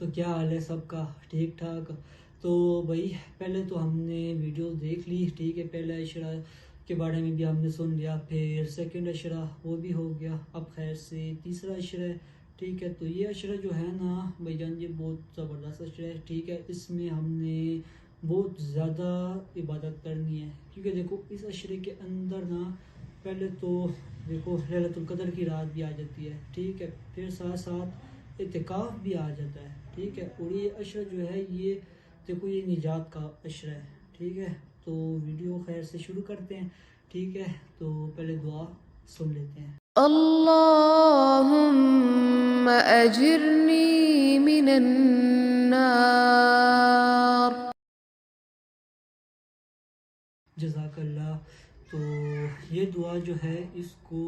तो क्या हाल है सबका? ठीक ठाक। तो भाई पहले तो हमने वीडियोस देख ली, ठीक है। पहला इशरा के बारे में भी हमने सुन लिया, फिर सेकंड इशरा वो भी हो गया। अब खैर से तीसरा इशरा है, ठीक है। तो ये अशरा जो है ना भाईजान, ये बहुत ज़बरदस्त अशरा है, ठीक है। इसमें हमने बहुत ज़्यादा इबादत करनी है, क्योंकि देखो इस अशरे के अंदर ना पहले तो देखो लैलतुल कदर की रात भी आ जाती है, ठीक है। फिर साथ साथ इतिकाफ भी आ जाता है, ठीक है। और ये अशरा जो है ये देखो ये निजात का अशरा है, ठीक है। तो वीडियो खैर से शुरू करते हैं, ठीक है। तो पहले दुआ सुन लेते हैं। अल्लाहुम्मा अजिरनी मिनन नार। जज़ाकल्लाह। तो ये दुआ जो है इसको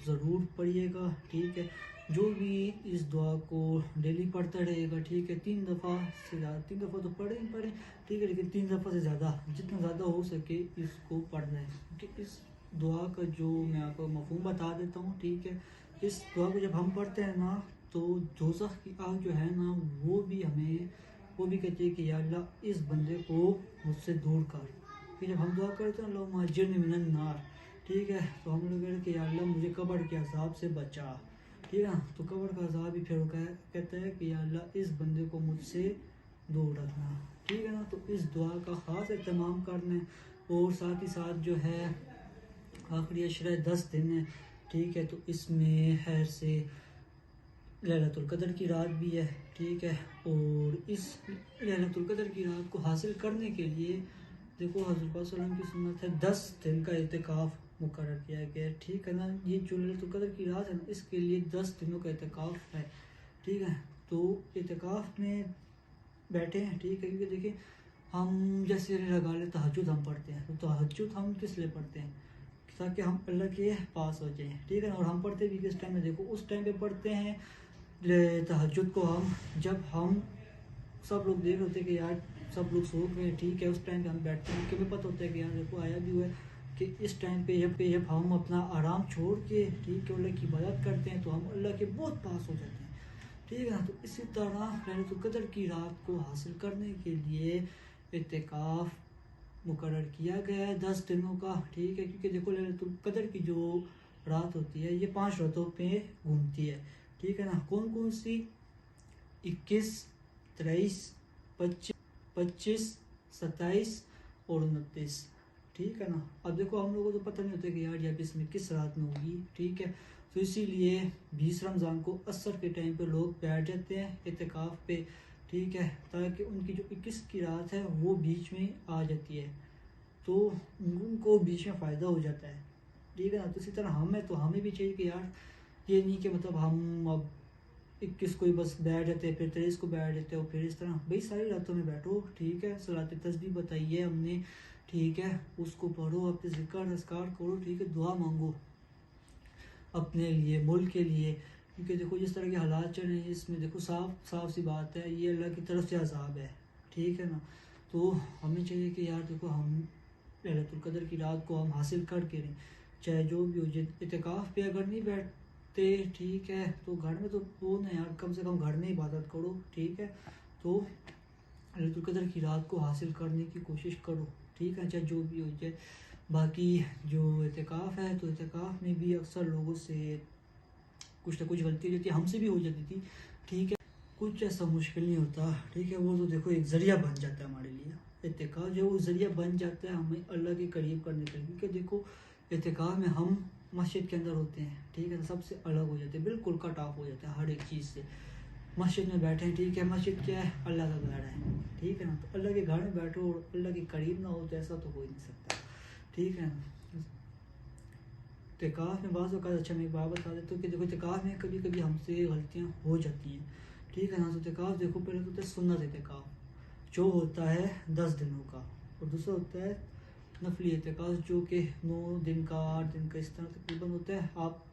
ज़रूर पढ़िएगा, ठीक है। जो भी इस दुआ को डेली पढ़ता रहेगा, ठीक है, 3 दफ़ा से ज़्यादा, 3 दफ़ा तो पढ़े ही पढ़े, ठीक है, लेकिन 3 दफ़ा से ज़्यादा, जितना ज़्यादा हो सके इसको पढ़ना है। क्योंकि इस दुआ का जो मैं आपको मफ़हूम बता देता हूँ, ठीक है। इस दुआ को जब हम पढ़ते हैं ना तो दोज़ख की आग जो है ना वो भी कहती है कि या अल्लाह इस बंदे को मुझसे दूर कर। फिर जब हम दुआ करते हैं अल्लाहुम्मा अजिरनी मिनन नार, ठीक है, तो हम लोग कहते हैं कि या अल्लाह मुझे कब्र के अज़ाब से बचा, ठीक है। तो कब्र का अज़ाब भी फिर कहता है कि या अल्लाह इस बंदे को मुझसे दूर रखना, ठीक है ना। तो इस दुआ का ख़ास एहतमाम करना है। और साथ ही साथ जो है आखिरी अशरा 10 दिन है, ठीक है। तो इसमें खैर से लैलतुल कदर की रात भी है, ठीक है। और इस लैलतुल कदर की रात को हासिल करने के लिए देखो हज़रत सल्लम की सुन्नत है 10 दिन का इतिकाफ़ मुकर्रर किया गया है, ठीक है ना। ये जो लैलतुल कदर की रात है इसके लिए 10 दिनों का इतिकाफ़ है, ठीक है। तो इतिकाफ़ में बैठे हैं, ठीक है। क्योंकि देखिए हम जैसे लगा ले तहज्जुद हम पढ़ते हैं, तो तहज्जुद हम किस लिए पढ़ते हैं? ताकि हम अल्लाह के पास हो जाएं, ठीक है ना। और हम पढ़ते भी किस टाइम में? देखो उस टाइम पे पढ़ते हैं तहज्जुद को हम जब हम सब लोग देख रहे होते हैं कि यार सब लोग सो गए, ठीक है। उस टाइम पे हम बैठते हैं, क्योंकि पता होता है कि यार देखो आया भी हुआ है कि इस टाइम पे जब हम अपना आराम छोड़ के, ठीक है, अल्लाह की इबादत करते हैं तो हम अल्लाह के बहुत पास हो जाते हैं, ठीक है ना। तो इसी तरह लैलतुल कदर की रात को हासिल करने के लिए इतिकाफ मुकर्रर किया गया है 10 दिनों का, ठीक है। क्योंकि देखो लैलतुल कदर की जो रात होती है ये 5 रातों पे घूमती है, ठीक है ना। कौन कौन सी? 21, 23, 25, 27 और 29, ठीक है ना। अब देखो हम लोगों को तो पता नहीं होता कि यार ये इसमें किस रात में होगी, ठीक है। तो इसीलिए 20 रमज़ान को असर के टाइम पे लोग बैठ जाते हैं इतिकाफ़ पे, ठीक है, ताकि उनकी जो 21 की रात है वो बीच में आ जाती है, तो उनको बीच में फ़ायदा हो जाता है, ठीक है ना। तो इसी तरह हमें हमें भी चाहिए कि यार ये नहीं कि मतलब हम अब 21 को ही बस बैठ जाते हैं, फिर 23 को बैठ जाते हो, फिर इस तरह भाई सारी रातों में बैठो, ठीक है। सलात तस्बीह बताई है हमने, ठीक है, उसको पढ़ो, अपने ज़िक्र अज़कार करो, ठीक है। दुआ मांगो अपने लिए, मुल्क के लिए, क्योंकि देखो जिस तरह के हालात चल रहे हैं इसमें देखो साफ साफ सी बात है ये अल्लाह की तरफ से अजाब है, ठीक है ना। तो हमें चाहिए कि यार देखो हम लैलतुल कदर की रात को हम हासिल करके रहें, चाहे जो भी हो जाए। इतिकाफ़ पे अगर नहीं बैठते, ठीक है, तो घर में तो वो ना यार कम से कम घर में इबादत करो, ठीक है। तो लैलतुल कदर की रात को हासिल करने की कोशिश करो, ठीक है, चाहे जो भी हो जाए। बाकी जो इतिकाफ़ है तो इतिकाफ़ में भी अक्सर लोगों से कुछ ना कुछ गलती हो जाती है, हमसे भी हो जाती थी, ठीक है। कुछ ऐसा मुश्किल नहीं होता, ठीक है। वो तो देखो एक ज़रिया बन जाता है हमारे लिए, इत्तिकाफ़ जो वो ज़रिया बन जाता है हमें अल्लाह के करीब करने के लिए। क्योंकि देखो इत्तिकाफ़ में हम मस्जिद के अंदर होते हैं, ठीक है, सबसे अलग हो जाते हैं, बिल्कुल कट ऑफ हो जाता है हर एक चीज़ से। मस्जिद में बैठे हैं, ठीक है, मस्जिद क्या है? अल्लाह का घर है, ठीक है ना। तो अल्लाह के घर में बैठो और अल्लाह के करीब ना हो तो ऐसा तो हो ही नहीं सकता, ठीक है ना। इत्तिकाफ़ में बाज़ औक़ात, अच्छा मैं एक बात बता देता हूँ कि देखो इत्तिकाफ़ में कभी कभी हमसे गलतियाँ हो जाती हैं, ठीक है ना। तो इत्तिकाफ़ देखो पहले तो होता है सुन्नत इत्तिकाफ़ जो होता है 10 दिनों का, और दूसरा होता है नफली इत्तिकाफ़ जो कि 9 दिन का, 8 दिन का, इस तरह तकरीबन होता है। आप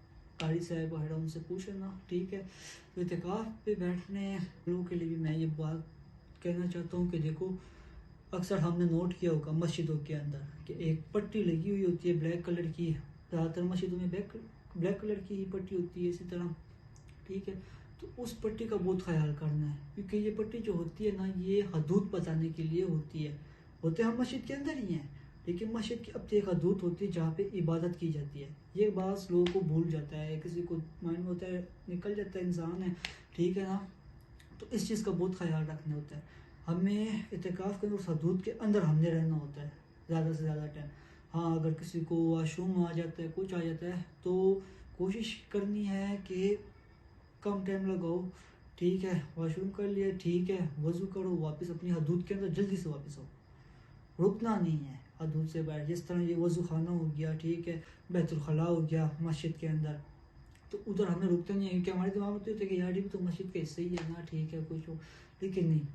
कारी साहब वगैरह उनसे पूछ लेना, ठीक है। तो इत्तिकाफ़ पे बैठने लोगों के लिए भी मैं ये बात कहना चाहता हूँ कि देखो अक्सर हमने नोट किया होगा मस्जिदों के अंदर कि एक पट्टी लगी हुई होती है ब्लैक कलर की, ज़्यादातर मस्जिदों में ब्लैक कलर की ही पट्टी होती है इसी तरह, ठीक है। तो उस पट्टी का बहुत ख्याल करना है, क्योंकि ये पट्टी जो होती है ना, ये हदूद बताने के लिए होती है। होते हम मस्जिद के अंदर ही हैं, लेकिन मस्जिद की अपनी एक हदूद होती है जहाँ पे इबादत की जाती है। ये बात लोगों को भूल जाता है, किसी को माइंड में होता है, निकल जाता है, इंसान है, ठीक है ना। तो इस चीज़ का बहुत ख्याल रखना होता है। हमें इत्तिकाफ़ के उस हदूद के अंदर हमने रहना होता है ज़्यादा से ज़्यादा टाइम। हाँ, अगर किसी को वॉशरूम आ जाता है, कुछ आ जाता है, तो कोशिश करनी है कि कम टाइम लगाओ, ठीक है। वॉशरूम कर लिया, ठीक है, वज़ू करो, वापस अपनी हदूद के अंदर जल्दी से वापस आओ, रुकना नहीं है हदूद से बाहर। जिस तरह ये वज़ू खाना हो गया, ठीक है, बैतुल खला हो गया मस्जिद के अंदर, तो उधर हमें रुकते नहीं है, क्योंकि हमारे दिमाग में तो होता है कि यार ये भी तो मस्जिद का हिस्सा ही है ना, ठीक है, कुछ हो। लेकिन नहीं,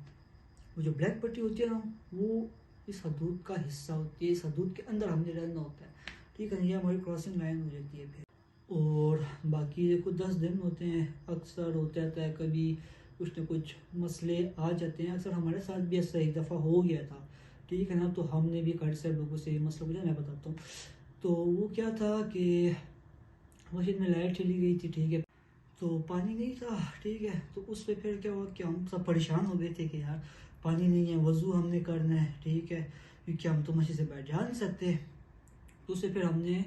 वो जो ब्लैक पट्टी होती है ना, वो इस हदूद का हिस्सा होती है, इस हदूद के अंदर हमने रहना होता है, ठीक है। ये हमारी क्रॉसिंग लाइन हो जाती है फिर। और बाकी देखो 10 दिन होते हैं, अक्सर होता है कभी कुछ न कुछ मसले आ जाते हैं। अक्सर हमारे साथ भी ऐसा एक दफ़ा हो गया था, ठीक है ना। तो हमने भी घर से लोगों से ये मसला पूछा, मैं बताता हूँ। तो वो क्या था कि मस्जिद में लाइट चली गई थी, ठीक है, तो पानी नहीं था, ठीक है। तो उस पर फिर क्या हुआ कि हम सब परेशान हो गए थे कि यार पानी नहीं है, वज़ू हमने करना है, ठीक है, क्योंकि हम तो मस्जिद से बैठ जा नहीं सकते। तो उससे फिर हमने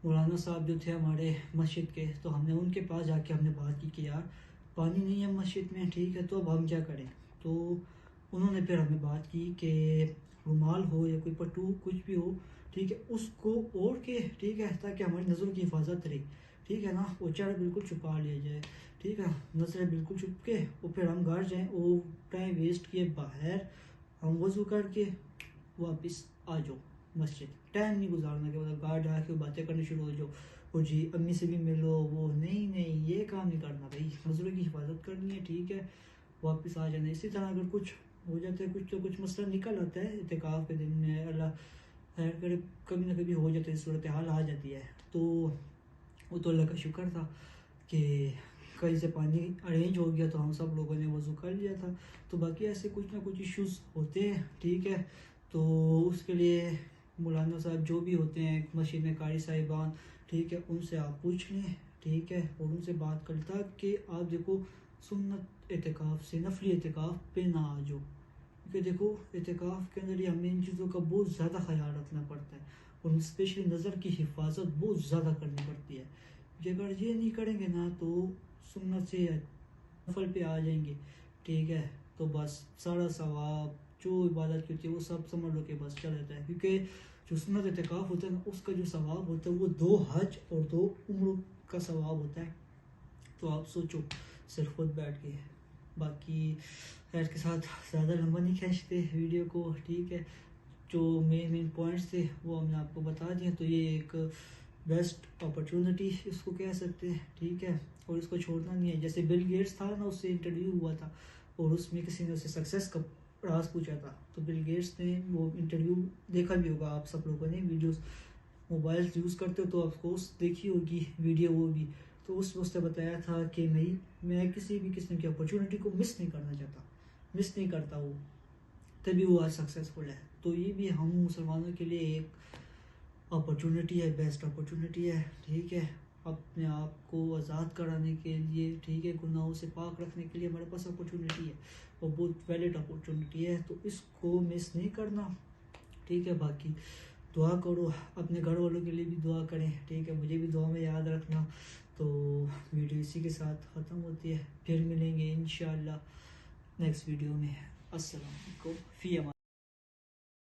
मौलाना साहब जो थे हमारे मस्जिद के, तो हमने उनके पास जाके हमने बात की कि यार पानी नहीं है मस्जिद में, ठीक है, तो अब हम क्या करें। तो उन्होंने फिर हमें बात की कि रुमाल हो या कोई पट्टू कुछ भी हो, ठीक है, उसको ओढ़ के, ठीक है, ताकि हमारी नज़रों की हिफाजत रहे, ठीक है ना। वो चेहरा बिल्कुल छुपा लिया जाए, ठीक है, नज़रें बिल्कुल छुप के, और फिर हम घर जाएँ। वो टाइम वेस्ट किए बाहर, हम वज़ू करके वापस आ जाओ मस्जिद। टाइम नहीं गुजारना कि मतलब गार्ड आके बातें करनी शुरू हो जाओ, और जी अम्मी से भी मिलो, वो नहीं नहीं, ये काम नहीं करना भाई, नज़रों की हिफाजत करनी है, ठीक है, वापस आ जाना। इसी तरह अगर कुछ हो जाता है, कुछ तो कुछ मसला निकल आता है इत्तिकाफ़ के दिन में, अल्लाह खैर करे, कभी ना कभी हो जाता है, सूरत हाल आ जाती है। तो वो तो अल्लाह का शुक्र था कि कहीं से पानी अरेंज हो गया, तो हम सब लोगों ने वज़ू कर लिया था। तो बाकी ऐसे कुछ ना कुछ इश्यूज़ होते हैं, ठीक है। तो उसके लिए मौलाना साहब जो भी होते हैं मस्जिद में, कारी साहिबान, ठीक है, उनसे आप पूछ लें, ठीक है, और उनसे बात करें, ताकि आप देखो सुन्नत एतिकाफ़ से नफली एतिकाफ़ पे ना आ जाओ। क्योंकि देखो एतिकाफ़ के अंदर ही हमें इन चीज़ों का बहुत ज़्यादा ख्याल रखना पड़ता है, और स्पेशली नज़र की हिफाजत बहुत ज़्यादा करनी पड़ती है। कि अगर ये नहीं करेंगे ना, तो सुन्नत से नफल पे आ जाएंगे, ठीक है, तो बस सारा सवाब जो इबादत की होती है वो सब समझ लो कि बस चल जाता है। क्योंकि जो सुन्नत एतिकाफ़ होता है ना, उसका जो सवाब होता है वो 2 हज और 2 उम्र का सवाब होता है। तो आप सोचो सिर्फ खुद बैठ के। बाकी खैर के साथ ज़्यादा लंबा नहीं खींचते वीडियो को, ठीक है। जो मेन पॉइंट्स थे वो हमने आपको बता दिए। तो ये एक बेस्ट अपॉर्चुनिटी इसको कह सकते हैं, ठीक है, और इसको छोड़ना नहीं है। जैसे बिल गेट्स था ना, उससे इंटरव्यू हुआ था, और उसमें किसी ने उससे सक्सेस का राज पूछा था। तो बिल गेट्स ने वो इंटरव्यू देखा भी होगा आप सब लोगों ने, वीडियोस मोबाइल यूज़ करते हो तो आपको देखी होगी वीडियो वो भी। तो उसने बताया था कि मैं किसी भी किस्म की अपॉर्चुनिटी को मिस नहीं करना चाहता, मिस नहीं करता वो, तभी वो आज सक्सेसफुल है। तो ये भी हम मुसलमानों के लिए एक अपॉर्चुनिटी है, बेस्ट अपॉर्चुनिटी है, ठीक है, अपने आप को आज़ाद कराने के लिए, ठीक है, गुनाहों से पाक रखने के लिए हमारे पास अपॉर्चुनिटी है, और बहुत वैलिड अपॉर्चुनिटी है। तो इसको मिस नहीं करना, ठीक है। बाकी दुआ करो, अपने घर वालों के लिए भी दुआ करें, ठीक है, मुझे भी दुआ में याद रखना। तो वीडियो इसी के साथ ख़त्म होती है, फिर मिलेंगे इंशाअल्लाह नेक्स्ट वीडियो में। अस्सलाम वालेकुम, फ़ी अमान।